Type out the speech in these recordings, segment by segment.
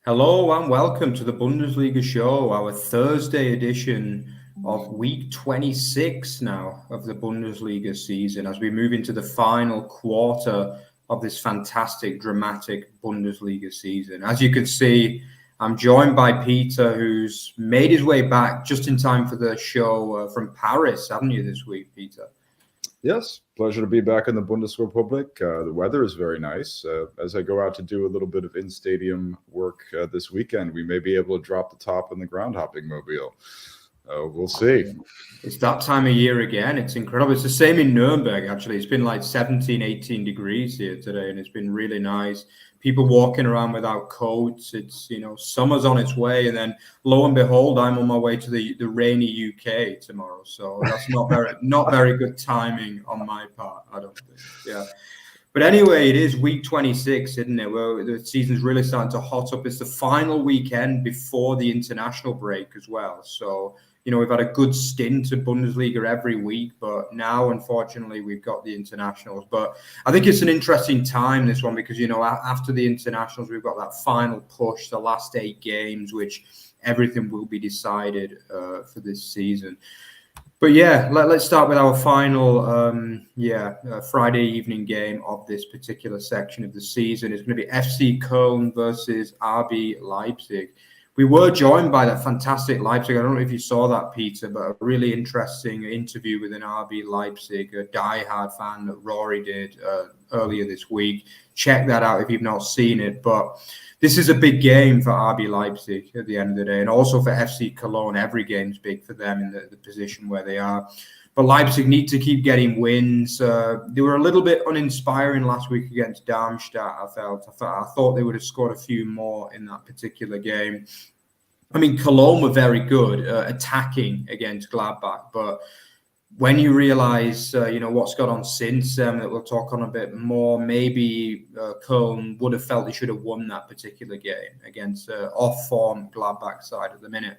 Hello and welcome to the Bundesliga show, our Thursday edition of week 26 now of the Bundesliga season as we move into the final quarter of this fantastic, dramatic Bundesliga season. As you can see, I'm joined by Peter, who's made his way back just in time for the show from Paris, haven't you, this week, Peter? Yes, pleasure to be back in the Bundesrepublik. The weather is very nice. As I go out to do a little bit of in-stadium work this weekend, we may be able to drop the top in the ground hopping mobile. We'll see. It's that time of year again. It's incredible. It's the same in Nuremberg, actually. It's been like 17, 18 degrees here today, and it's been really nice. People walking around without coats. It's, summer's on its way. And then lo and behold, I'm on my way to the rainy UK tomorrow. So that's not very good timing on my part, I don't think. Yeah. But anyway, it is week 26, isn't it? Well, the season's really starting to hot up. It's the final weekend before the international break as well. So, we've had a good stint of Bundesliga every week, but now, unfortunately, we've got the internationals. But I think it's an interesting time, this one, because, after the internationals, we've got that final push, the last 8 games, which everything will be decided for this season. But yeah, let's start with our final Friday evening game of this particular section of the season. It's going to be FC Köln versus RB Leipzig. We were joined by that fantastic Leipzig. I don't know if you saw that, Peter, but a really interesting interview with an RB Leipzig, a diehard fan that Rory did earlier this week. Check that out if you've not seen it. But this is a big game for RB Leipzig at the end of the day, and also for FC Cologne. Every game's big for them in the position where they are. But Leipzig need to keep getting wins. They were a little bit uninspiring last week against Darmstadt, I thought they would have scored a few more in that particular game. I mean, Cologne were very good attacking against Gladbach, but when you realise, what's gone on since that we'll talk on a bit more, maybe Köln would have felt they should have won that particular game against off-form Gladbach side at the minute.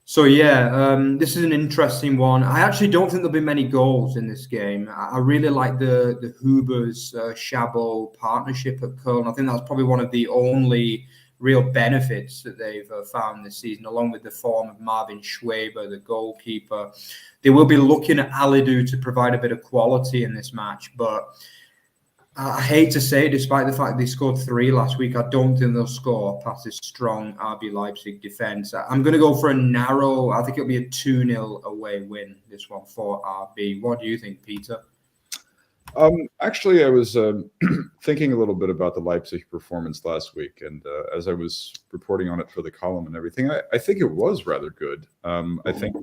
So, this is an interesting one. I actually don't think there'll be many goals in this game. I really like the Hubers-Chabot partnership at Köln. I think that's probably one of the only real benefits that they've found this season, along with the form of Marvin Schweber, the goalkeeper. They will be looking at Alidou to provide a bit of quality in this match, but I hate to say, despite the fact they scored 3 last week, I don't think they'll score past this strong RB Leipzig defence. I'm going to go for a narrow, I think it'll be a 2-0 away win, this one for RB. What do you think, Peter? Actually, I was thinking a little bit about the Leipzig performance last week, and as I was reporting on it for the column and everything, I think it was rather good. I think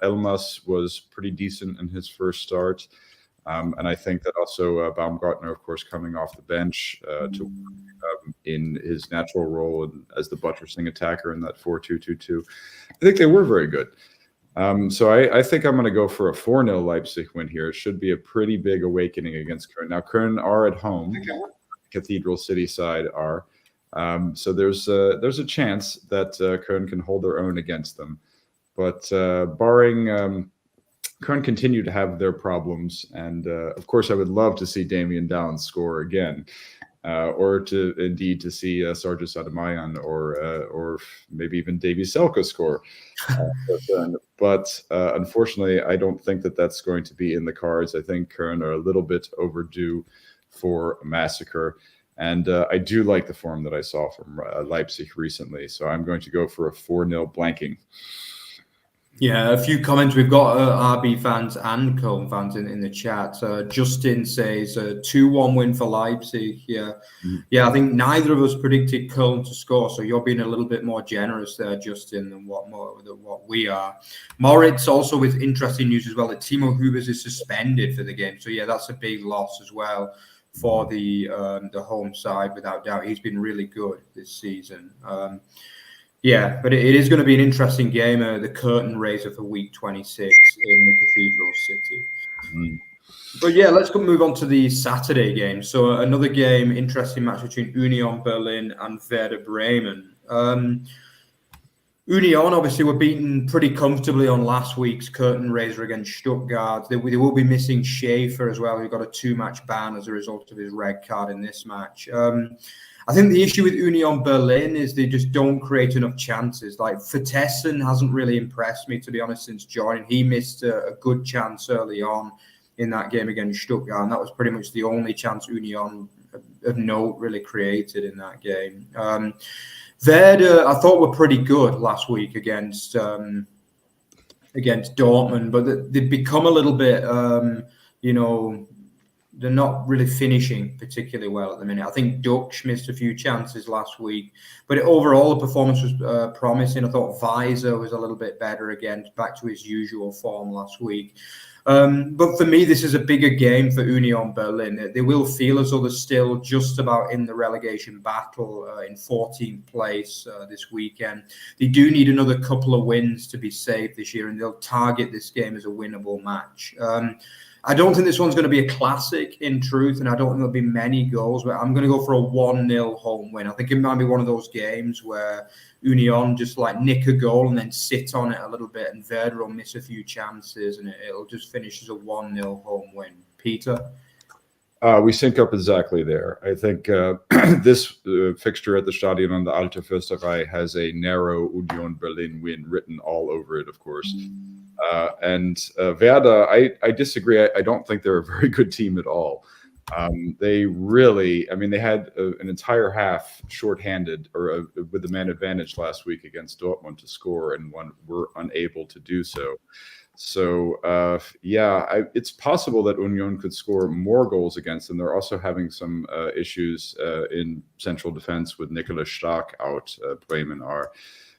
Elmas was pretty decent in his first start. And I think that also Baumgartner, of course, coming off the bench in his natural role as the buttressing attacker in that 4-2-2-2. I think they were very good. So I think I'm going to go for a 4-0 Leipzig win here. It should be a pretty big awakening against Köln. Now, Köln are at home. Cathedral City side are. So there's a chance that Köln can hold their own against them. But barring... Köln continue to have their problems, and of course, I would love to see Damian Downs score again, or to see Sargis Adamayan or maybe even Davy Selke score. But unfortunately, I don't think that that's going to be in the cards. I think Köln are a little bit overdue for a massacre, and I do like the form that I saw from Leipzig recently, so I'm going to go for a 4-0 blanking. Yeah, a few comments. We've got RB fans and Köln fans in the chat. Justin says a 2-1 win for Leipzig. Yeah, I think neither of us predicted Köln to score, so you're being a little bit more generous there, Justin, than what we are. Moritz also with interesting news as well that Timo Hubers is suspended for the game. So yeah, that's a big loss as well for the home side, without doubt. He's been really good this season. Yeah, but it is going to be an interesting game, the curtain raiser for week 26 in the Cathedral City. But yeah, let's move on to the Saturday game. So another game, interesting match between Union Berlin and Werder Bremen. Union obviously were beaten pretty comfortably on last week's curtain raiser against Stuttgart. They will be missing Schaefer as well, who got a 2-match ban as a result of his red card in this match. I think the issue with Union Berlin is they just don't create enough chances. Like Vertessen hasn't really impressed me, to be honest, since joining. He missed a good chance early on in that game against Stuttgart, and that was pretty much the only chance Union of note really created in that game. Werder, I thought were pretty good last week against Dortmund, but they've become a little bit, they're not really finishing particularly well at the minute. I think Dutch missed a few chances last week, but overall the performance was promising. I thought Weiser was a little bit better again, back to his usual form last week. But for me, this is a bigger game for Union Berlin. They will feel as though they're still just about in the relegation battle in 14th place this weekend. They do need another couple of wins to be safe this year, and they'll target this game as a winnable match. I don't think this one's going to be a classic in truth, and I don't think there'll be many goals, but I'm going to go for a 1-0 home win. I think it might be one of those games where Union just like nick a goal and then sit on it a little bit, and Werder will miss a few chances, and it'll just finish as a 1-0 home win. Peter? We sync up exactly there. I think this fixture at the Stadion an der Alte Försterei has a narrow Union Berlin win written all over it, of course. And Werder, I disagree. I don't think they're a very good team at all. They really, they had an entire half shorthanded or with the man advantage last week against Dortmund to score, and were unable to do so. So, it's possible that Union could score more goals against them. They're also having some issues in central defense with Nicolas Stark out, Bremen are.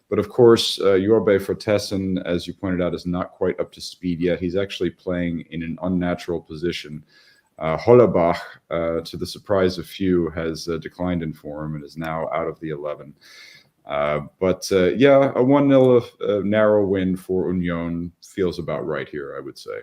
But of course, Jorbe Vertessen, as you pointed out, is not quite up to speed yet. He's actually playing in an unnatural position. Hollerbach, to the surprise of few, has declined in form and is now out of the 11. A 1-0 narrow win for Union feels about right here, I would say.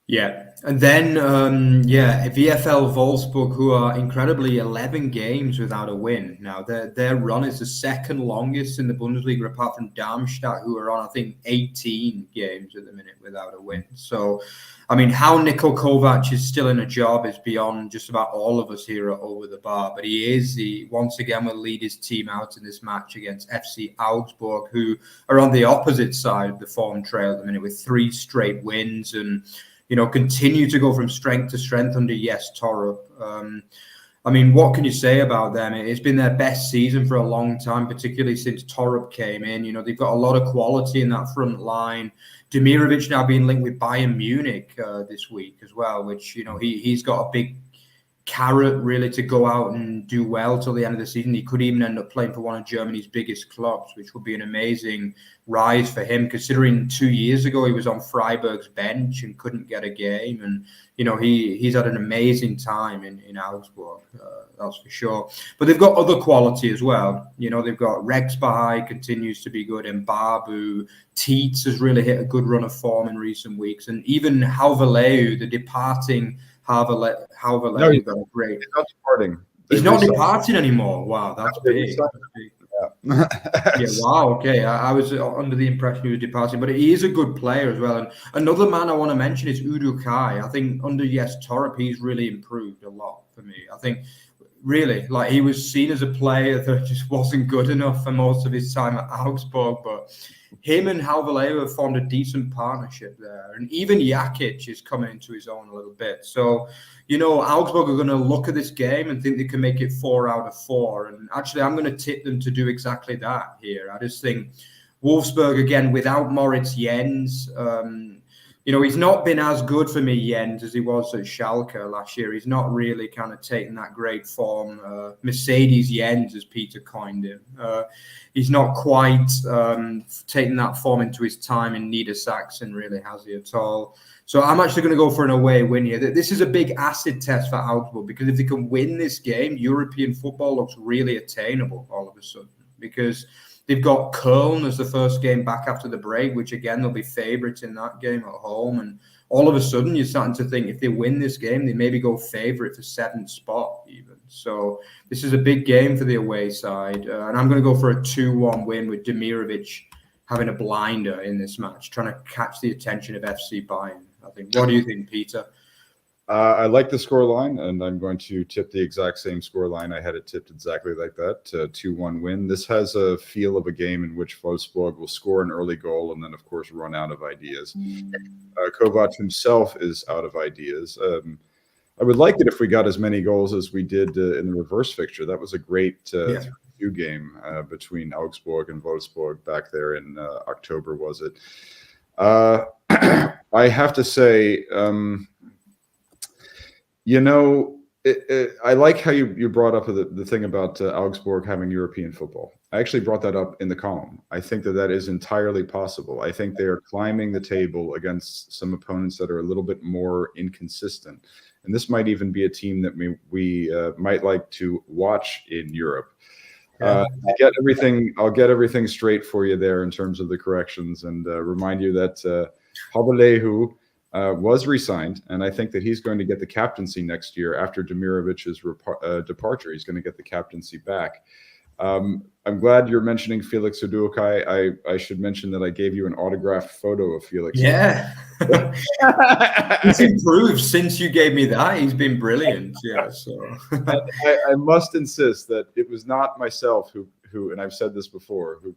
Yeah, and then VfL Wolfsburg, who are incredibly 11 games without a win. Now their run is the second longest in the Bundesliga, apart from Darmstadt, who are on I think 18 games at the minute without a win. So, how Niko Kovac is still in a job is beyond just about all of us here at Over the Bar. But he once again will lead his team out in this match against FC Augsburg, who are on the opposite side of the form trail at the minute with 3 straight wins and continue to go from strength to strength under Jes Torup. What can you say about them? It's been their best season for a long time, particularly since Torup came in. They've got a lot of quality in that front line. Demirovic now being linked with Bayern Munich this week as well, which, he's got a big carrot really to go out and do well till the end of the season. He could even end up playing for one of Germany's biggest clubs, which would be an amazing rise for him, considering 2 years ago he was on Freiburg's bench and couldn't get a game. And he's had an amazing time in Augsburg, that's for sure. But they've got other quality as well. They've got Rex Bahai continues to be good, and Babu Tietz has really hit a good run of form in recent weeks, and even Hauveleu, the departing Hauveleu, no, he's great. He's not departing. He's not departing anymore. Wow, that's big. Yeah. Wow. Okay, I was under the impression he was departing, but he is a good player as well. And another man I want to mention is Udo Kai. I think under Jes Torup, he's really improved a lot for me. I think really, he was seen as a player that just wasn't good enough for most of his time at Augsburg, but him and Hauveleu have formed a decent partnership there. And even Jakic is coming into his own a little bit. So, Augsburg are going to look at this game and think they can make it 4 out of 4. And actually, I'm going to tip them to do exactly that here. I just think Wolfsburg, again, without Moritz Jens, he's not been as good for me, Jens, as he was at Schalke last year. He's not really kind of taken that great form. Mercedes Jens, as Peter coined him. He's not quite taken that form into his time in Niedersachsen, really, has he at all? So I'm actually going to go for an away win here. This is a big acid test for Augsburg, because if they can win this game, European football looks really attainable all of a sudden, because they've got Köln as the first game back after the break, which again, they'll be favourites in that game at home. And all of a sudden, you're starting to think if they win this game, they maybe go favourite for 7th spot even. So this is a big game for the away side. And I'm going to go for a 2-1 win with Demirovic having a blinder in this match, trying to catch the attention of FC Bayern, I think. What do you think, Peter? I like the scoreline, and I'm going to tip the exact same scoreline. I had it tipped exactly like that, 2-1 win. This has a feel of a game in which Wolfsburg will score an early goal and then, of course, run out of ideas. Kovac himself is out of ideas. I would like it if we got as many goals as we did in the reverse fixture. That was a great 3-2 game between Augsburg and Wolfsburg back there in October, was it? I have to say... I like how you brought up the thing about Augsburg having European football. I actually brought that up in the column. I think that is entirely possible. I think they are climbing the table against some opponents that are a little bit more inconsistent. And this might even be a team that we might like to watch in Europe. I'll get everything straight for you there in terms of the corrections, and remind you that Hobelehu was re-signed, and I think that he's going to get the captaincy next year after Demirovic's departure. He's going to get the captaincy back. I'm glad you're mentioning Felix Uduokai. I should mention that I gave you an autographed photo of Felix. Yeah. He's improved since you gave me that. He's been brilliant. Yeah. So I must insist that it was not myself who, and I've said this before, who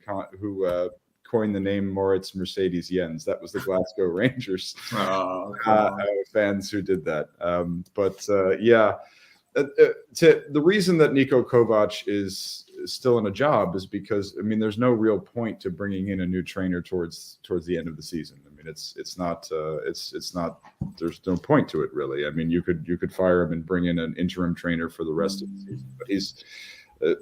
coined the name Moritz Mercedes Jens. That was the Glasgow Rangers fans who did that. The reason that Niko Kovac is still in a job is because, I mean, there's no real point to bringing in a new trainer towards the end of the season. I mean, it's not there's no point to it really. I mean, you could fire him and bring in an interim trainer for the rest of the season, but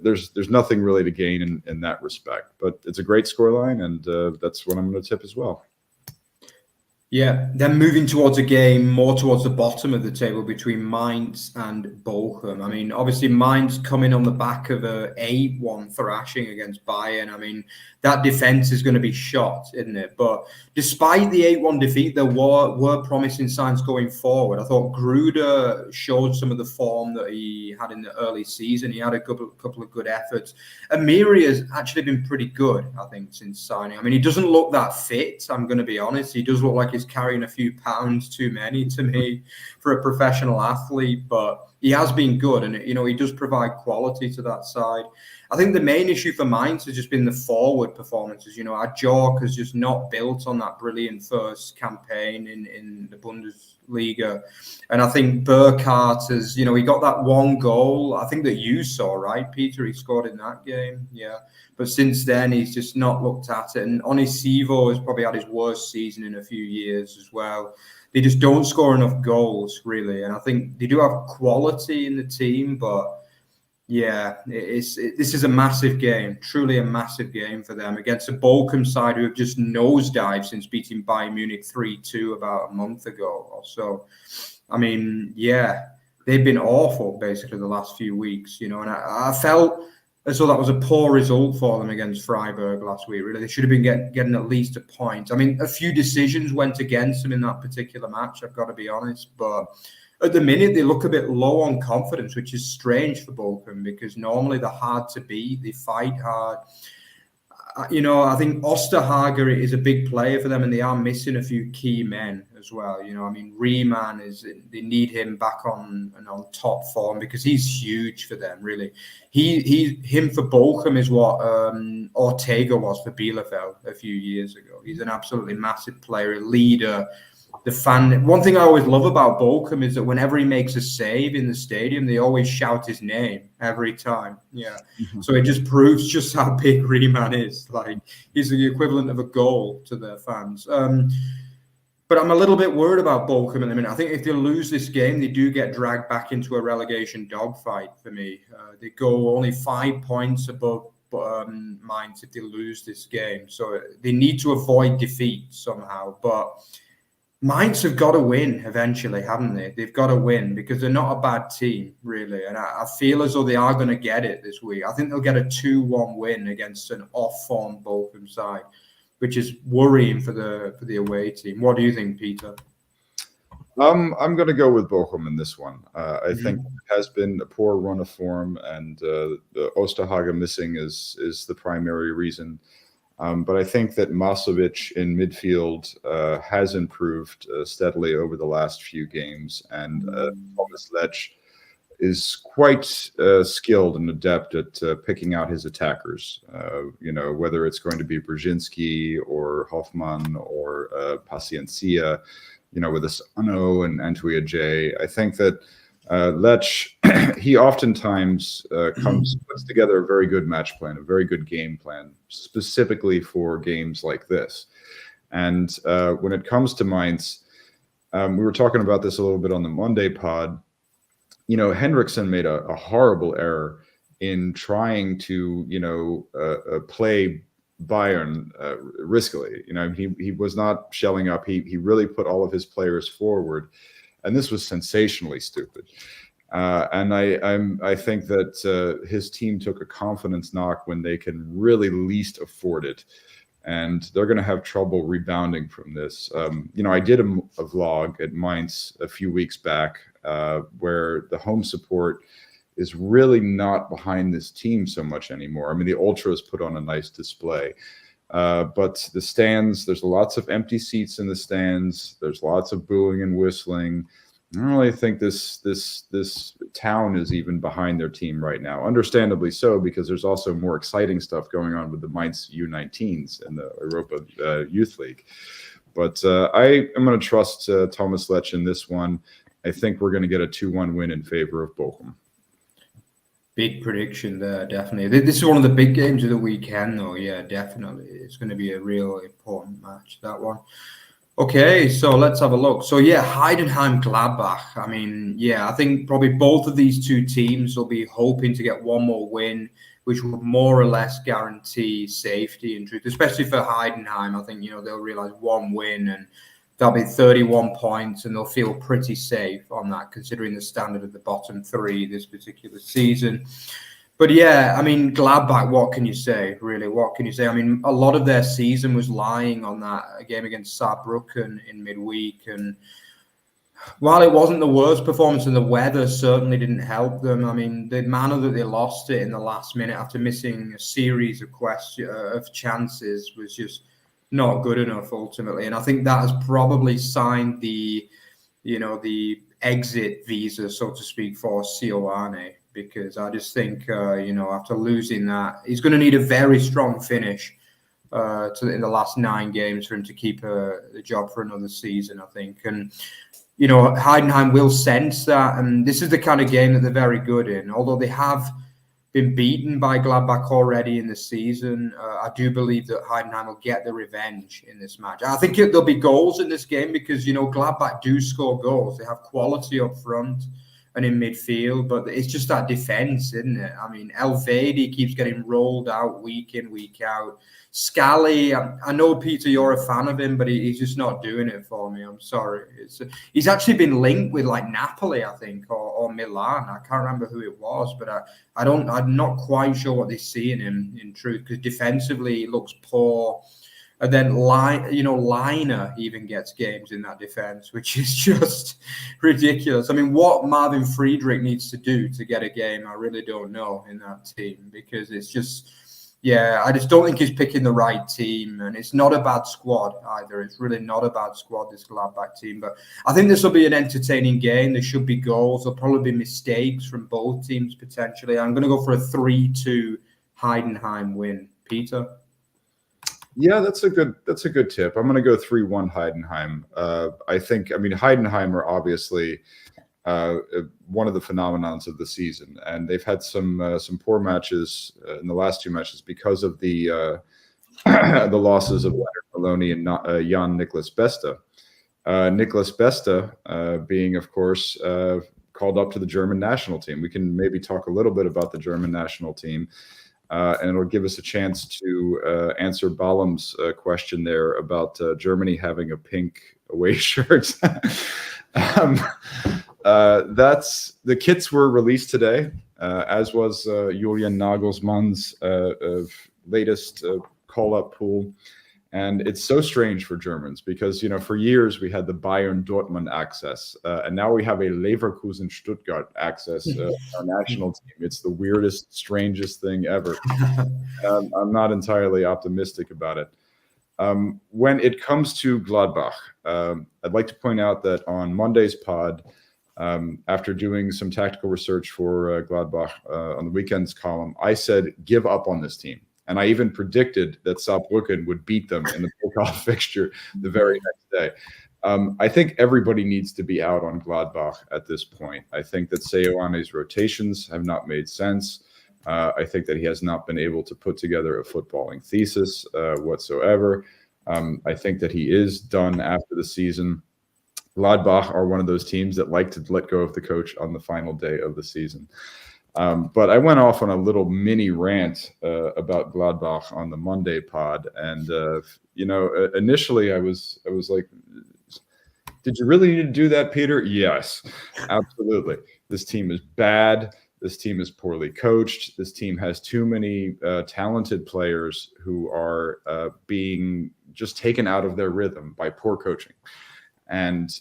there's nothing really to gain in that respect. But it's a great scoreline, and that's what I'm going to tip as well. Yeah, then moving towards a game more towards the bottom of the table between Mainz and Bochum. I mean, obviously Mainz coming on the back of a 8-1 thrashing against Bayern. I mean, that defense is going to be shot, isn't it? But despite the 8-1 defeat, there were promising signs going forward. I thought Gruder showed some of the form that he had in the early season. He had a couple of good efforts. Amiri has actually been pretty good, I think, since signing. I mean, he doesn't look that fit, I'm going to be honest. He does look like he's carrying a few pounds too many to me for a professional athlete, but he has been good, and he does provide quality to that side. I think the main issue for Mainz has just been the forward performances. Ajork has just not built on that brilliant first campaign in the Bundesliga, and I think Burkhardt has, he got that one goal, I think that you saw, right, Peter? He scored in that game, yeah. But since then, he's just not looked at it. And Onisivo has probably had his worst season in a few years as well. They just don't score enough goals, really. And I think they do have quality in the team, but yeah, this is a massive game, truly a massive game for them against a Bochum side who have just nosedived since beating Bayern Munich 3-2 about a month ago or so. I mean, yeah, they've been awful basically the last few weeks, and I felt as though that was a poor result for them against Freiburg last week. Really, they should have been getting at least a point. I mean, a few decisions went against them in that particular match, I've got to be honest. But at the minute, they look a bit low on confidence, which is strange for Bochum because normally they're hard to beat. They fight hard. I think Osterhager is a big player for them, and they are missing a few key men as well. I mean, Riemann they need him back on top form because he's huge for them, really. Him for Bochum is what Ortega was for Bielefeld a few years ago. He's an absolutely massive player, a leader. The fan. One thing I always love about Bochum is that whenever he makes a save in the stadium, they always shout his name every time. Yeah. Mm-hmm. So it just proves just how big Riemann is. Like, he's the equivalent of a goal to their fans. But I'm a little bit worried about Bochum in a minute. I think if they lose this game, they do get dragged back into a relegation dogfight for me. They go only 5 points above Mainz if they lose this game. So they need to avoid defeat somehow. But Mainz have got to win eventually, haven't they? They've got to win because they're not a bad team, really. And I feel as though they are going to get it this week. I think they'll get a 2-1 win against an off-form Bochum side, which is worrying for the away team. What do you think, Peter? I'm going to go with Bochum in this one. I think it has been a poor run of form, and the Osterhager missing is the primary reason. But I think that Masovic in midfield has improved steadily over the last few games, and Thomas Lech is quite skilled and adept at picking out his attackers. Whether it's going to be Brzezinski or Hoffmann or Paciencia, with Asano and Antuia J. I think that Lech, he oftentimes puts together a very good match plan, a very good game plan, specifically for games like this. And when it comes to Mainz, we were talking about this a little bit on the Monday pod. Hendrickson made a horrible error in trying to, play Bayern riskily. He was not shelling up. He really put all of his players forward, and this was sensationally stupid. And I think that his team took a confidence knock when they can really least afford it, and they're going to have trouble rebounding from this. I did a vlog at Mainz a few weeks back where the home support is really not behind this team so much anymore. I mean, the Ultras put on a nice display, but the stands, there's lots of empty seats in the stands. There's lots of booing and whistling. I don't really think this town is even behind their team right now. Understandably so, because there's also more exciting stuff going on with the Mainz U19s in the Europa Youth League. But I am going to trust Thomas Lech in this one. I think we're going to get a 2-1 win in favor of Bochum. Big prediction there, definitely. This is one of the big games of the weekend, though. Yeah, definitely. It's going to be a real important match, that one. Okay, so let's have a look. So, Heidenheim, Gladbach. I mean, I think probably both of these two teams will be hoping to get one more win, which will more or less guarantee safety and truth, especially for Heidenheim. I think, they'll realize one win and they'll be 31 points and they'll feel pretty safe on that, considering the standard of the bottom three this particular season. But I mean, Gladbach, what can you say, really? What can you say? I mean, a lot of their season was lying on that game against Saarbrücken in midweek. And while it wasn't the worst performance and the weather certainly didn't help them, I mean, the manner that they lost it in the last minute after missing a series of chances was just not good enough ultimately. And I think that has probably signed the exit visa, so to speak, for Sioane, because I just think, after losing that, he's going to need a very strong finish in the last 9 games for him to keep the job for another season, I think. And, Heidenheim will sense that. And this is the kind of game that they're very good in. Although they have been beaten by Gladbach already in the season, I do believe that Heidenheim will get the revenge in this match. I think there'll be goals in this game because, Gladbach do score goals. They have quality up front and in midfield, but it's just that defense, isn't it? I mean, Elvedi keeps getting rolled out week in, week out. Scally, I know, Peter, you're a fan of him, but he's just not doing it for me. I'm sorry. He's actually been linked with like Napoli, I think, or Milan. I can't remember who it was, but I'm not quite sure what they see in him, in truth, because defensively he looks poor. And then Liner even gets games in that defense, which is just ridiculous. I mean, what Marvin Friedrich needs to do to get a game, I really don't know in that team, because it's just, I just don't think he's picking the right team. And it's not a bad squad either. It's really not a bad squad, this Gladbach team. But I think this will be an entertaining game. There should be goals. There'll probably be mistakes from both teams potentially. I'm going to go for a 3-2 Heidenheim win. Peter? Yeah, that's a good tip. I'm going to go 3-1 Heidenheim. Heidenheim are obviously one of the phenomenons of the season, and they've had some poor matches in the last 2 matches because of the the losses of Leonard Maloney and Jan Niklas Beste. Niklas Beste being, of course, called up to the German national team. We can maybe talk a little bit about the German national team. And it'll give us a chance to answer Balam's question there about Germany having a pink away shirt. That's the kits were released today, as was Julian Nagelsmann's latest call-up pool. And it's so strange for Germans because, for years we had the Bayern Dortmund access, and now we have a Leverkusen Stuttgart access, our national team. It's the weirdest, strangest thing ever. I'm not entirely optimistic about it. When it comes to Gladbach, I'd like to point out that on Monday's pod, after doing some tactical research for Gladbach on the weekend's column, I said, give up on this team. And I even predicted that Saarbrücken would beat them in the kickoff fixture the very next day. I think everybody needs to be out on Gladbach at this point. I think that Seoane's rotations have not made sense. I think that he has not been able to put together a footballing thesis whatsoever. I think that he is done after the season. Gladbach are one of those teams that like to let go of the coach on the final day of the season. But I went off on a little mini rant about Gladbach on the Monday pod. And, initially I was like, did you really need to do that, Peter? Yes, absolutely. This team is bad. This team is poorly coached. This team has too many talented players who are being just taken out of their rhythm by poor coaching. And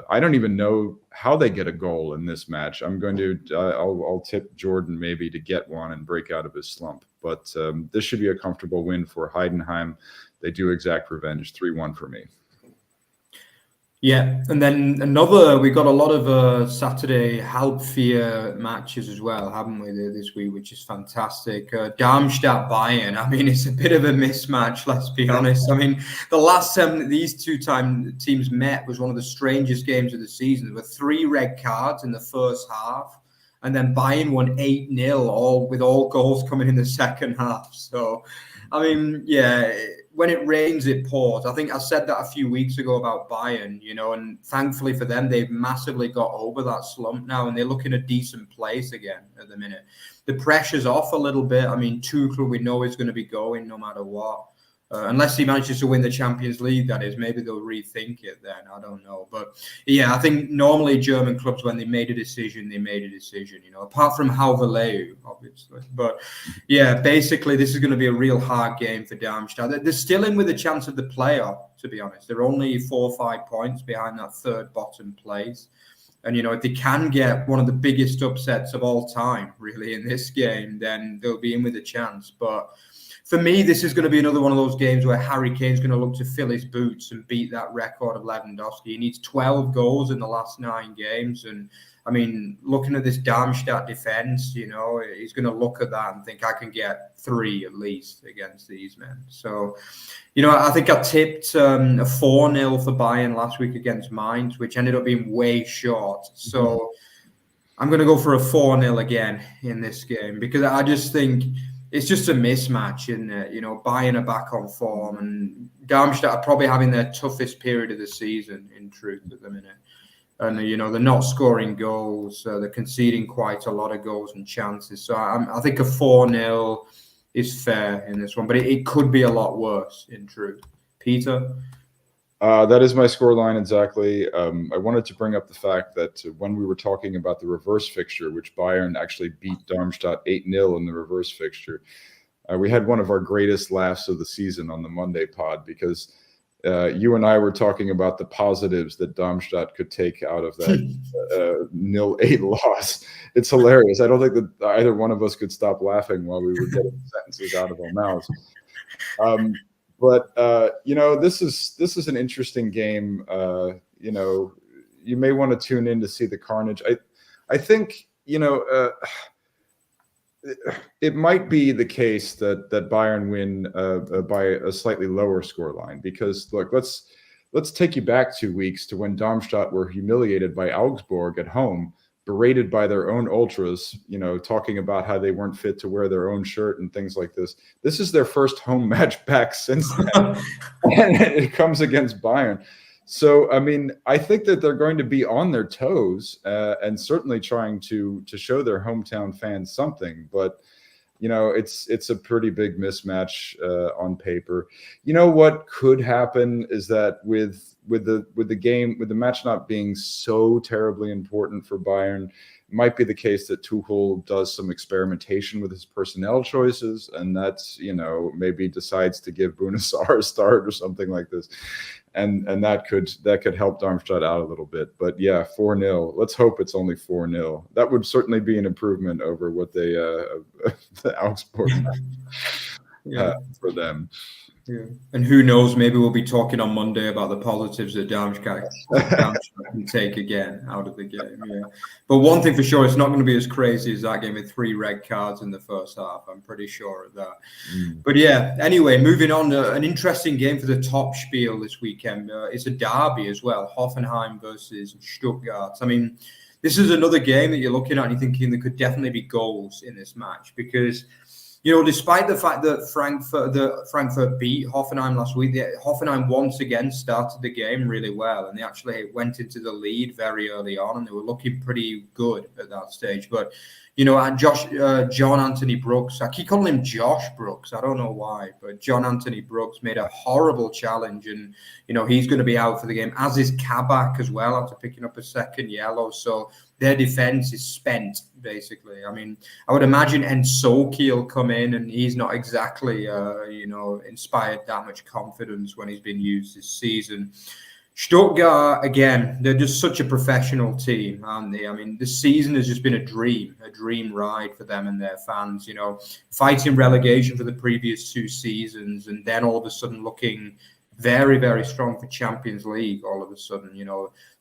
I don't even know how they get a goal in this match. I'll tip Jordan maybe to get one and break out of his slump. But this should be a comfortable win for Heidenheim. They do exact revenge, 3-1 for me. Yeah, and then we got a lot of Saturday Halbvier matches as well, haven't we, this week, which is fantastic. Darmstadt Bayern, I mean, it's a bit of a mismatch, let's be honest. I mean, the last time these two teams met was one of the strangest games of the season. There were 3 red cards in the first half, and then Bayern won 8-0, with all goals coming in the second half. So, I mean, yeah, when it rains, it pours. I think I said that a few weeks ago about Bayern, and thankfully for them, they've massively got over that slump now, and they look in a decent place again at the minute. The pressure's off a little bit. I mean, Tuchel, we know is going to be going no matter what. Unless he manages to win the Champions League, that is. Maybe they'll rethink it then. I don't know. But, yeah, I think normally German clubs, when they made a decision, apart from Halverleu, obviously. But, yeah, basically this is going to be a real hard game for Darmstadt. They're still in with a chance of the playoff, to be honest. They're only 4 or 5 points behind that third bottom place. And, if they can get one of the biggest upsets of all time, really, in this game, then they'll be in with a chance. But for me, this is going to be another one of those games where Harry Kane's going to look to fill his boots and beat that record of Lewandowski. He needs 12 goals in the last 9 games. And, I mean, looking at this Darmstadt defence, he's going to look at that and think, I can get 3 at least against these men. So, I think I tipped a 4-0 for Bayern last week against Mainz, which ended up being way short. So I'm going to go for a 4-0 again in this game because I just think it's just a mismatch, isn't it? Bayern are back on form, and Darmstadt are probably having their toughest period of the season, in truth, at the minute. And, they're not scoring goals. They're conceding quite a lot of goals and chances. So I think a 4-0 is fair in this one, but it could be a lot worse, in truth. Peter? That is my scoreline exactly. I wanted to bring up the fact that when we were talking about the reverse fixture, which Bayern actually beat Darmstadt 8-0 in the reverse fixture, we had one of our greatest laughs of the season on the Monday pod because you and I were talking about the positives that Darmstadt could take out of that 0-8 loss. It's hilarious. I don't think that either one of us could stop laughing while we were getting sentences out of our mouths. But this is an interesting game. You may want to tune in to see the carnage. I think it might be the case that Bayern win by a slightly lower scoreline because look, let's take you back 2 weeks to when Darmstadt were humiliated by Augsburg at home, berated by their own ultras, talking about how they weren't fit to wear their own shirt and things like this. This is their first home match back since then. And it comes against Bayern. So, I mean, I think that they're going to be on their toes and certainly trying to show their hometown fans something. But, it's a pretty big mismatch on paper. What could happen is that with the match not being so terribly important for Bayern, might be the case that Tuchel does some experimentation with his personnel choices, and that's, maybe decides to give Bouna Sarr a start or something like this. And that could help Darmstadt out a little bit. But yeah, 4-0. Let's hope it's only 4-0. That would certainly be an improvement over what they the Augsburg for them. Yeah. And who knows, maybe we'll be talking on Monday about the positives that Darmstadt can take again out of the game. Yeah. But one thing for sure, it's not going to be as crazy as that game with 3 red cards in the first half. I'm pretty sure of that. But yeah, anyway, moving on, an interesting game for the top spiel this weekend. It's a derby as well, Hoffenheim versus Stuttgart. I mean, this is another game that you're looking at and you're thinking there could definitely be goals in this match because, despite the fact that Frankfurt beat Hoffenheim last week, Hoffenheim once again started the game really well, and they actually went into the lead very early on, and they were looking pretty good at that stage. But John Anthony Brooks, I keep calling him Josh Brooks, I don't know why, but John Anthony Brooks made a horrible challenge, and he's going to be out for the game, as is Kabak as well after picking up a second yellow. So their defense is spent, basically. I mean, I would imagine Ensoki will come in, and he's not exactly, inspired that much confidence when he's been used this season. Stuttgart, again, they're just such a professional team, aren't they? I mean, this season has just been a dream ride for them and their fans, fighting relegation for the previous 2 seasons, and then all of a sudden looking very, very strong for Champions League all of a sudden.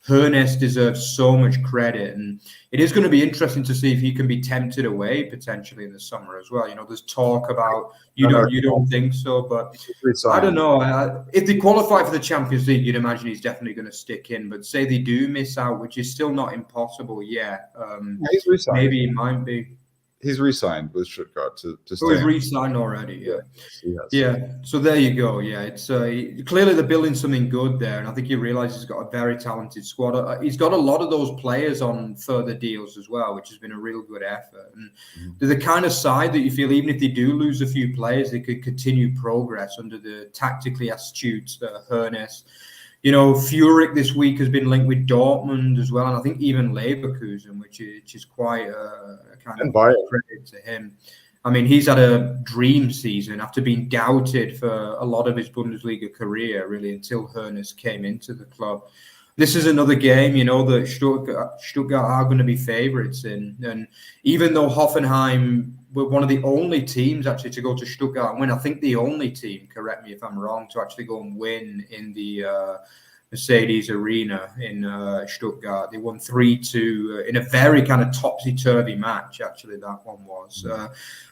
Hoeneß deserves so much credit, and it is going to be interesting to see if he can be tempted away potentially in the summer as well. There's talk about you don't think so, but I don't know. If they qualify for the Champions League, you'd imagine he's definitely going to stick in. But say they do miss out, which is still not impossible yet. Maybe he might be. He's re-signed with Stuttgart to stay. So he's re-signed already, yeah. So there you go. Yeah, it's clearly they're building something good there, and I think he realizes he's got a very talented squad. He's got a lot of those players on further deals as well, which has been a real good effort. And they're the kind of side that you feel even if they do lose a few players, they could continue progress under the tactically astute Hoeneß. Furyk this week has been linked with Dortmund as well, and I think even Leverkusen, which is quite a kind of credit to him. I mean, he's had a dream season after being doubted for a lot of his Bundesliga career, really, until Hoeneß came into the club. This is another game, that Stuttgart are going to be favourites in. And even though Hoffenheim were one of the only teams actually to go to Stuttgart and win, I think the only team, correct me if I'm wrong, to actually go and win in the Mercedes Arena in Stuttgart. They won 3-2 in a very kind of topsy-turvy match, actually, that one was.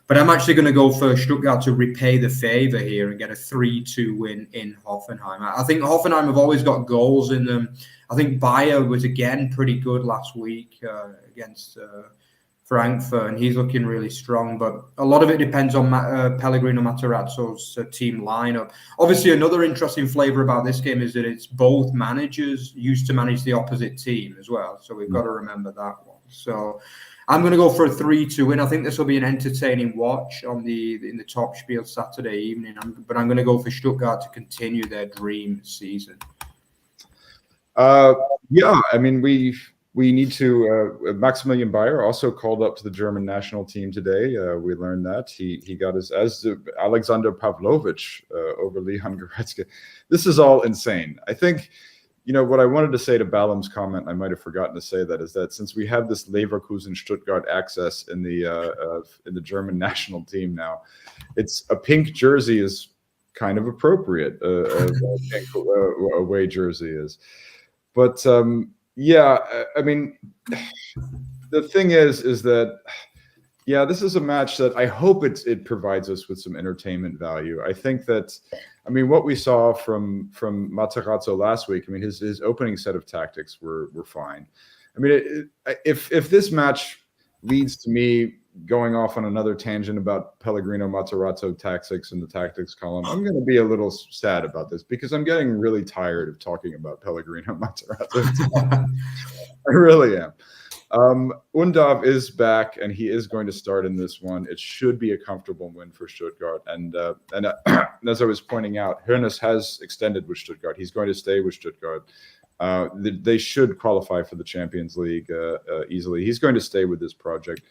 But I'm actually going to go for Stuttgart to repay the favour here and get a 3-2 win in Hoffenheim. I think Hoffenheim have always got goals in them. I think Bayer was, again, pretty good last week against Frankfurt, and he's looking really strong. But a lot of it depends on Pellegrino Materazzo's team lineup. Obviously, another interesting flavour about this game is that it's both managers used to manage the opposite team as well. So we've got to remember that one. So I'm going to go for a 3-2 win. I think this will be an entertaining watch in the Top Spiel Saturday evening. But I'm going to go for Stuttgart to continue their dream season. I mean, we need to. Maximilian Bayer also called up to the German national team today. We learned that he got as Alexander Pavlovich over Leon Goretzka. This is all insane. I think, what I wanted to say to Balam's comment, I might have forgotten to say that, is that since we have this Leverkusen Stuttgart access in the German national team now, it's a pink jersey is kind of appropriate. A pink away jersey is, but. I mean, the thing is that, this is a match that I hope it provides us with some entertainment value. I think that, what we saw from Materazzo last week, his opening set of tactics were fine. If this match leads to me going off on another tangent about Pellegrino Materazzo tactics in the tactics column, I'm going to be a little sad about this because I'm getting really tired of talking about Pellegrino Materazzo. I really am. Undav is back, and he is going to start in this one. It should be a comfortable win for Stuttgart. And as I was pointing out, Hoeneß has extended with Stuttgart. He's going to stay with Stuttgart. They should qualify for the Champions League easily. He's going to stay with this project.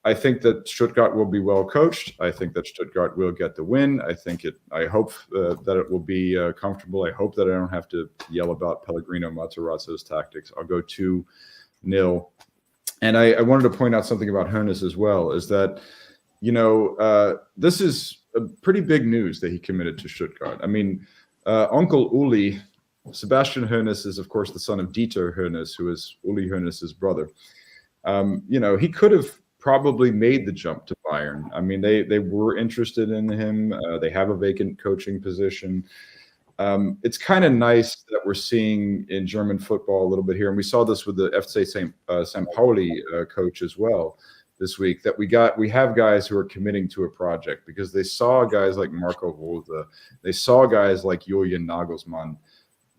I think that Stuttgart will be well coached. I think that Stuttgart will get the win. I hope that it will be comfortable. I hope that I don't have to yell about Pellegrino Materazzo's tactics. I'll go 2-0. And I wanted to point out something about Hoeneß as well, is that, this is a pretty big news that he committed to Stuttgart. I mean, Uncle Uli, Sebastian Hoeneß, is, of course, the son of Dieter Hoeneß, who is Uli Hoeneß's brother. He could have probably made the jump to Bayern. I mean, they were interested in him. They have a vacant coaching position. It's kind of nice that we're seeing in German football a little bit here, and we saw this with the FC St. Pauli coach as well this week, that we have guys who are committing to a project because they saw guys like Marco Rose, they saw guys like Julian Nagelsmann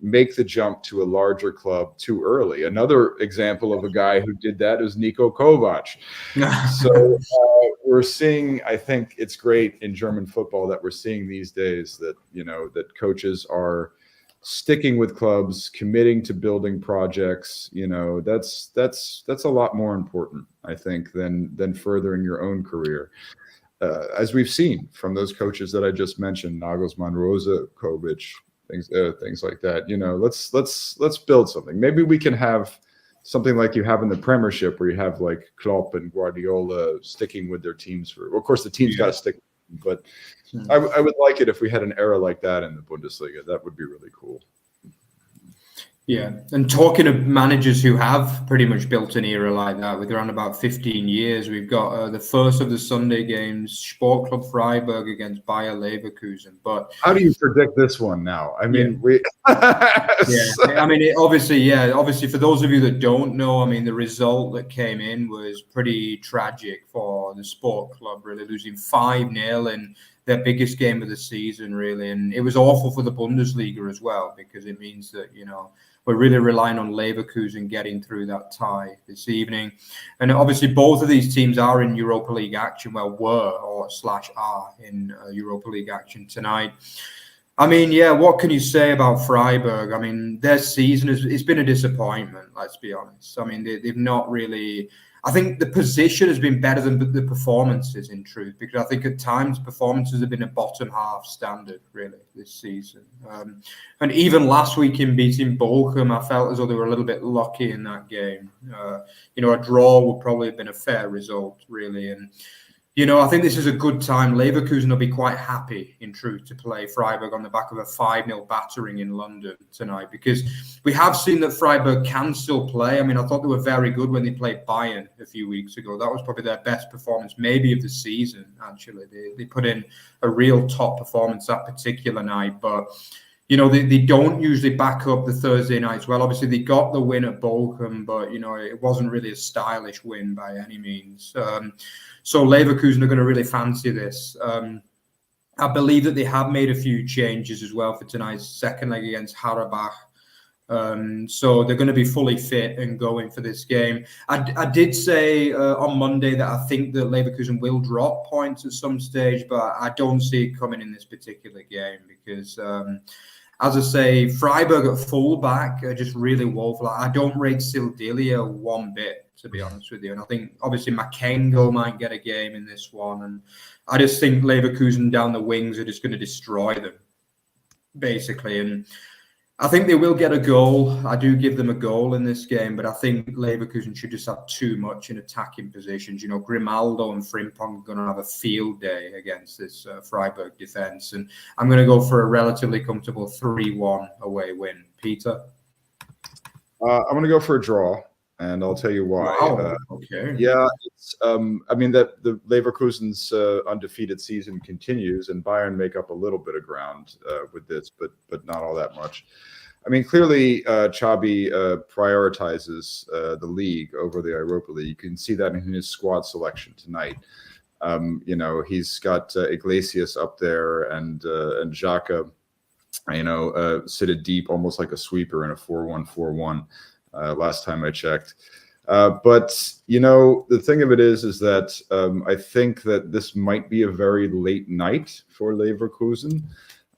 make the jump to a larger club too early. Another example of a guy who did that is Niko Kovac. So we're seeing, I think it's great in German football that we're seeing these days that, that coaches are sticking with clubs, committing to building projects. That's a lot more important, I think, than furthering your own career. As we've seen from those coaches that I just mentioned, Nagelsmann, Rose, Kovac, things like that. Let's build something. Maybe we can have something like you have in the Premiership, where you have like Klopp and Guardiola sticking with their teams of course, the team's got to stick. But I would like it if we had an era like that in the Bundesliga. That would be really cool. Yeah, and talking of managers who have pretty much built an era like that, with around about 15 years, we've got the first of the Sunday games, Sport Club Freiburg against Bayer Leverkusen. But how do you predict this one now? I mean, I mean, obviously, for those of you that don't know, I mean, the result that came in was pretty tragic for the Sport Club, really losing 5-0 in their biggest game of the season, really. And it was awful for the Bundesliga as well, because it means that, we're really relying on Leverkusen getting through that tie this evening. And obviously both of these teams are in Europa League action, are in Europa League action tonight. I mean, what can you say about Freiburg? I mean, their season it's been a disappointment, let's be honest. I mean, they've not really... I think the position has been better than the performances, in truth, because I think at times performances have been a bottom half standard, really, this season. And even last week in beating Bochum, I felt as though they were a little bit lucky in that game. A draw would probably have been a fair result, really. And, I think this is a good time. Leverkusen will be quite happy, in truth, to play Freiburg on the back of a 5-0 battering in London tonight, because we have seen that Freiburg can still play. I mean, I thought they were very good when they played Bayern a few weeks ago. That was probably their best performance, maybe of the season, actually. They put in a real top performance that particular night, but... they don't usually back up the Thursday nights. Well, obviously, they got the win at Bochum, but, it wasn't really a stylish win by any means. So Leverkusen are going to really fancy this. I believe that they have made a few changes as well for tonight's second leg against Harabach. So they're going to be fully fit and going for this game. I did say on Monday that I think that Leverkusen will drop points at some stage, but I don't see it coming in this particular game because... as I say, Freiburg at fullback are just really woeful. I don't rate Sildilia one bit, to be honest with you. And I think, obviously, Makengo might get a game in this one. And I just think Leverkusen down the wings are just going to destroy them, basically. And I think they will get a goal. I do give them a goal in this game, but I think Leverkusen should just have too much in attacking positions. Grimaldo and Frimpong are going to have a field day against this Freiburg defence. And I'm going to go for a relatively comfortable 3-1 away win. Peter? I'm going to go for a draw, and I'll tell you why. Wow. Okay. Yeah, it's, that the Leverkusen's undefeated season continues, and Bayern make up a little bit of ground with this, but not all that much. I mean, clearly, Xabi prioritizes the league over the Europa League. You can see that in his squad selection tonight. He's got Iglesias up there and Xhaka, seated deep, almost like a sweeper in a 4-1-4-1. Last time I checked. But the thing of it is that I think that this might be a very late night for Leverkusen.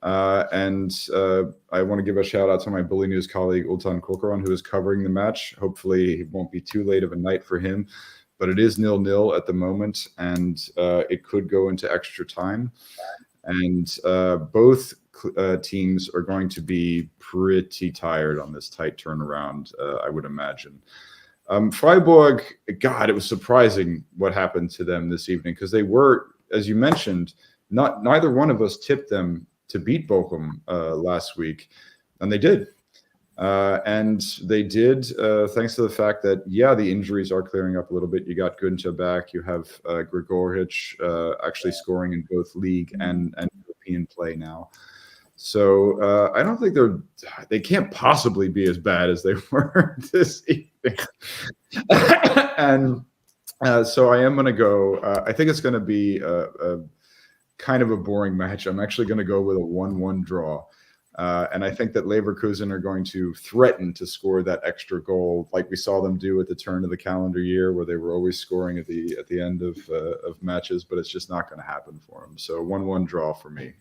And I want to give a shout out to my Bully News colleague, Ultan Kokoran, who is covering the match. Hopefully it won't be too late of a night for him, but it is 0-0 at the moment, and it could go into extra time. And both teams are going to be pretty tired on this tight turnaround, I would imagine. Freiburg, God, it was surprising what happened to them this evening, because they were, as you mentioned, neither one of us tipped them to beat Bochum last week, and they did. And they did, thanks to the fact that, the injuries are clearing up a little bit. You got Günther back. You have Grigoric actually scoring in both league and European play now. So I don't think they can't possibly be as bad as they were this evening. And so I am going to go. I think it's going to be a kind of a boring match. I'm actually going to go with a 1-1 draw. And I think that Leverkusen are going to threaten to score that extra goal, like we saw them do at the turn of the calendar year, where they were always scoring at the end of matches. But it's just not going to happen for them. So 1-1 draw for me.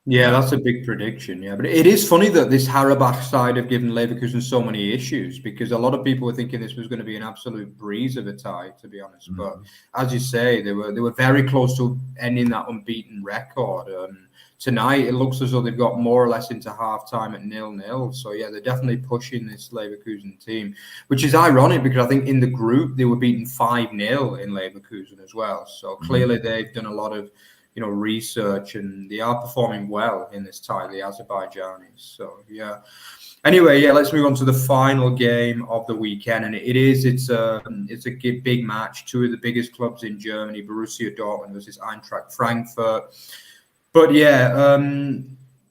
Yeah, that's a big prediction. Yeah, but it is funny that this Harabach side have given Leverkusen so many issues, because a lot of people were thinking this was going to be an absolute breeze of a tie, to be honest. Mm-hmm. But as you say, they were very close to ending that unbeaten record. Tonight, it looks as though they've got more or less into half-time at 0-0. So, yeah, they're definitely pushing this Leverkusen team, which is ironic because I think in the group they were beaten 5-0 in Leverkusen as well. So, clearly they've done a lot of research, and they are performing well in this tie, the Azerbaijanis. So, yeah. Anyway, let's move on to the final game of the weekend, and it's a big match. Two of the biggest clubs in Germany, Borussia Dortmund versus Eintracht Frankfurt. But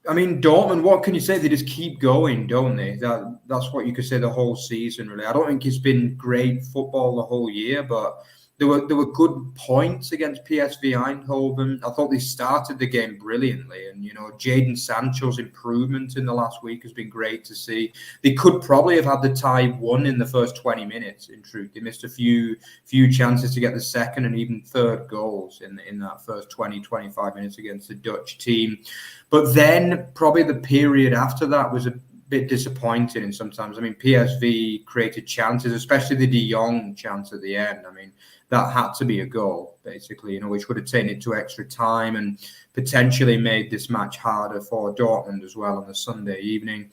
Dortmund, what can you say? They just keep going, don't they? That's what you could say the whole season, really. I don't think it's been great football the whole year, but there were good points against PSV Eindhoven. I thought they started the game brilliantly, and Jadon Sancho's improvement in the last week has been great to see. They could probably have had the tie won in the first 20 minutes. In truth, they missed a few chances to get the second and even third goals in that first 20-25 minutes against the Dutch team. But then probably the period after that was a bit disappointing. And sometimes, PSV created chances, especially the De Jong chance at the end. That had to be a goal, basically, which would have taken it to extra time and potentially made this match harder for Dortmund as well on the Sunday evening.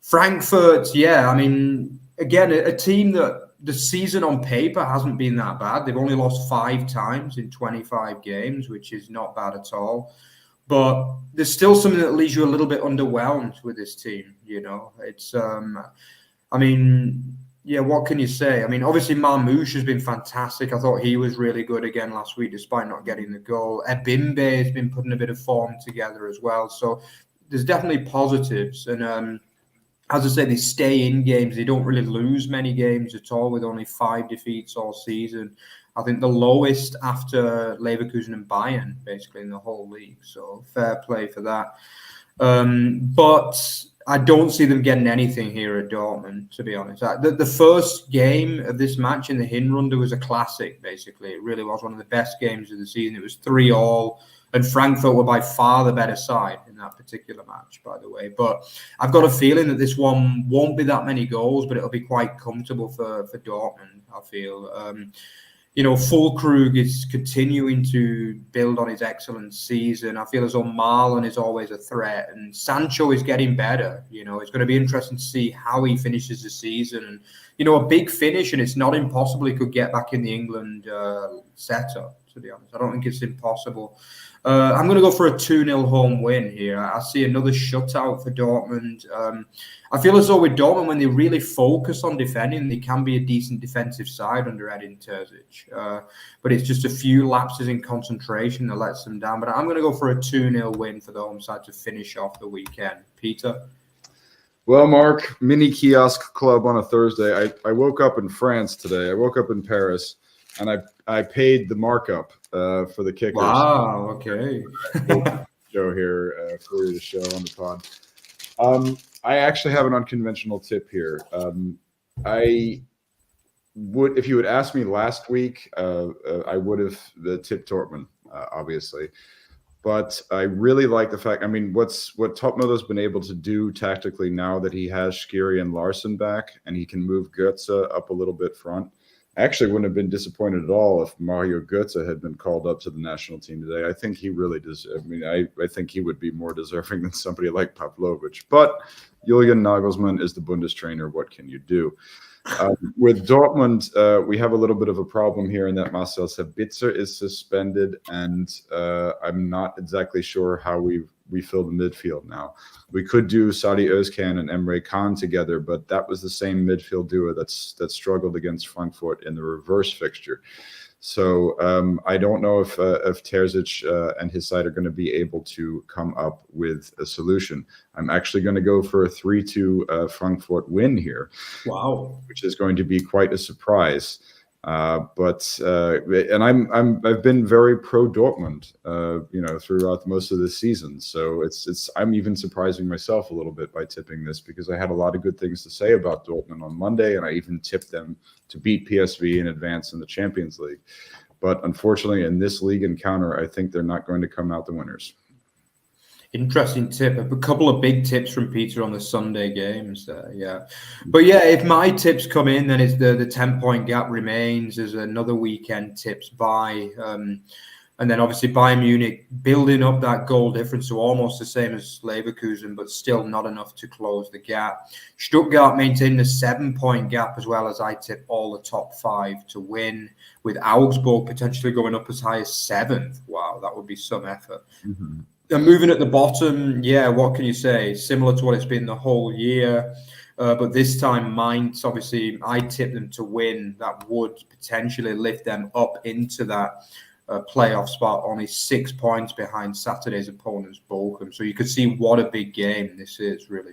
Frankfurt, again, a team that the season on paper hasn't been that bad. They've only lost 5 times in 25 games, which is not bad at all. But there's still something that leaves you a little bit underwhelmed with this team, It's, what can you say? Obviously, Marmouche has been fantastic. I thought he was really good again last week, despite not getting the goal. Ebimbe has been putting a bit of form together as well. So there's definitely positives. And as I say, they stay in games. They don't really lose many games at all, with only 5 defeats all season. I think the lowest after Leverkusen and Bayern, basically, in the whole league. So fair play for that. But I don't see them getting anything here at Dortmund, to be honest. The first game of this match in the Hinrunde was a classic, basically. It really was one of the best games of the season. It was 3-3, and Frankfurt were by far the better side in that particular match, by the way. But I've got a feeling that this one won't be that many goals, but it'll be quite comfortable for Dortmund, I feel. Füllkrug is continuing to build on his excellent season. I feel as though Marlon is always a threat, and Sancho is getting better. It's going to be interesting to see how he finishes the season. And, a big finish, and it's not impossible he could get back in the England setup, to be honest. I don't think it's impossible. I'm going to go for a 2-0 home win here. I see another shutout for Dortmund. I feel as though with Dortmund, when they really focus on defending, they can be a decent defensive side under Edin Terzic. But it's just a few lapses in concentration that lets them down. But I'm going to go for a 2-0 win for the home side to finish off the weekend. Peter? Well, Mark, mini kiosk club on a Thursday. I woke up in France today. I woke up in Paris, and I paid the markup for the kickers. Wow, okay. Show here for you to show on the pod. I actually have an unconventional tip here. I would, if you had asked me last week, I would have tipped Dortmund, obviously. But I really like the fact, I mean, what Topmiller's been able to do tactically now that he has Skiri and Larson back and he can move Götze up a little bit front. I actually wouldn't have been disappointed at all if Mario Götze had been called up to the national team today. I think he really does. I mean, I think he would be more deserving than somebody like Pavlovic. But Julian Nagelsmann is the Bundes trainer. What can you do? With Dortmund, we have a little bit of a problem here in that Marcel Sabitzer is suspended, and I'm not exactly sure how we fill the midfield now. We could do Salih Özcan and Emre Can together, but that was the same midfield duo that struggled against Frankfurt in the reverse fixture. So I don't know if Terzic and his side are going to be able to come up with a solution. I'm actually going to go for a 3-2 Frankfurt win here. Wow, which is going to be quite a surprise. I've been very pro Dortmund, throughout most of the season. So I'm even surprising myself a little bit by tipping this because I had a lot of good things to say about Dortmund on Monday, and I even tipped them to beat PSV in advance in the Champions League. But unfortunately, in this league encounter, I think they're not going to come out the winners. Interesting tip. A couple of big tips from Peter on the Sunday games there, yeah. But yeah, if my tips come in, then it's the 10-point gap remains. There's another weekend tips buy. And then obviously Bayern Munich building up that goal difference to almost the same as Leverkusen, but still not enough to close the gap. Stuttgart maintaining a 7-point gap as well, as I tip all the top 5 to win, with Augsburg potentially going up as high as 7th. Wow, that would be some effort. Mm-hmm. And moving at the bottom, yeah, what can you say? Similar to what it's been the whole year. But this time, Mainz, obviously, I tipped them to win. That would potentially lift them up into that playoff spot, only 6 points behind Saturday's opponents, Bochum. So you could see what a big game this is, really,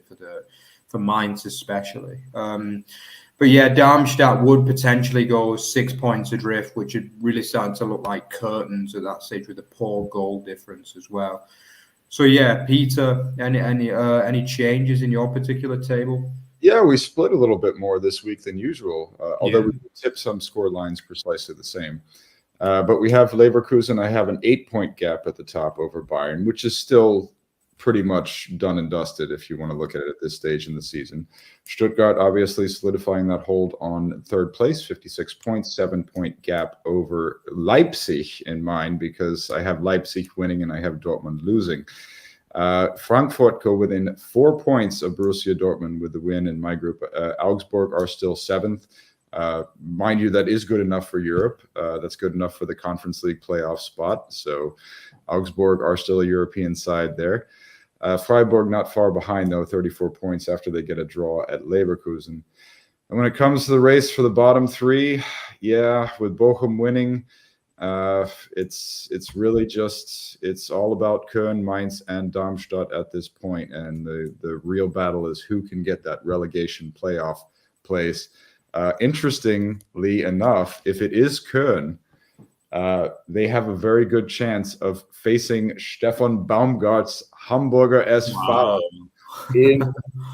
for Mainz especially. But yeah, Darmstadt would potentially go 6 points adrift, which is really starting to look like curtains at that stage with a poor goal difference as well. So yeah, Peter, any changes in your particular table? Yeah, we split a little bit more this week than usual, although we tipped some score lines precisely the same. But we have Leverkusen. I have an 8-point gap at the top over Bayern, which is still pretty much done and dusted if you want to look at it at this stage in the season. Stuttgart obviously solidifying that hold on third place, 56 points, 7-point gap over Leipzig in mine because I have Leipzig winning and I have Dortmund losing. Frankfurt go within 4 points of Borussia Dortmund with the win in my group. Augsburg are still 7th. Mind you, that is good enough for Europe. That's good enough for the Conference League playoff spot. So Augsburg are still a European side there. Freiburg not far behind, though, 34 points after they get a draw at Leverkusen. And when it comes to the race for the bottom 3, yeah, with Bochum winning, it's really just, it's all about Köln, Mainz, and Darmstadt at this point. And the real battle is who can get that relegation playoff place. Interestingly enough, if it is Köln, they have a very good chance of facing Stefan Baumgart's Hamburger SV in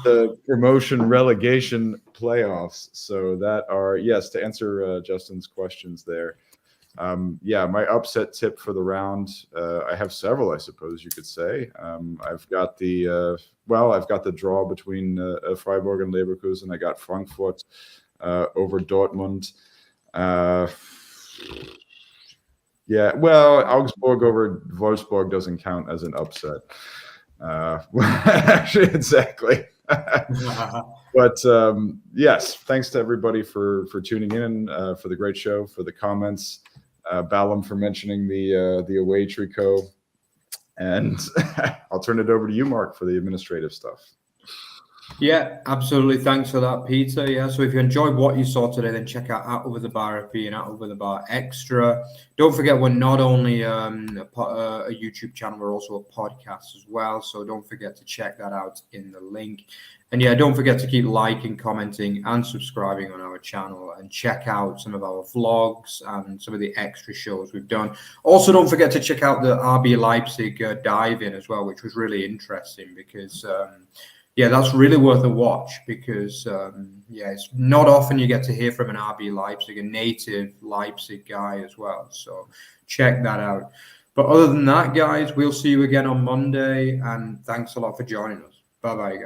the promotion relegation playoffs. So that are, yes, to answer Justin's questions there. Yeah, my upset tip for the round, I have several, I suppose you could say. I've got the draw between Freiburg and Leverkusen. I got Frankfurt over Dortmund. Yeah, well, Augsburg over Wolfsburg doesn't count as an upset. Actually, exactly. But yes, thanks to everybody for tuning in, for the great show, for the comments. Ballum for mentioning the away tricot. And I'll turn it over to you, Mark, for the administrative stuff. Yeah, absolutely. Thanks for that, Peter. Yeah, so if you enjoyed what you saw today, then check out Over the Bar FB and Over the Bar Extra. Don't forget, we're not only a YouTube channel, we're also a podcast as well. So don't forget to check that out in the link. And yeah, don't forget to keep liking, commenting, and subscribing on our channel, and check out some of our vlogs and some of the extra shows we've done. Also, don't forget to check out the RB Leipzig dive-in as well, which was really interesting because yeah, that's really worth a watch because, yeah, it's not often you get to hear from an RB Leipzig, a native Leipzig guy as well. So check that out. But other than that, guys, we'll see you again on Monday. And thanks a lot for joining us. Bye-bye, guys.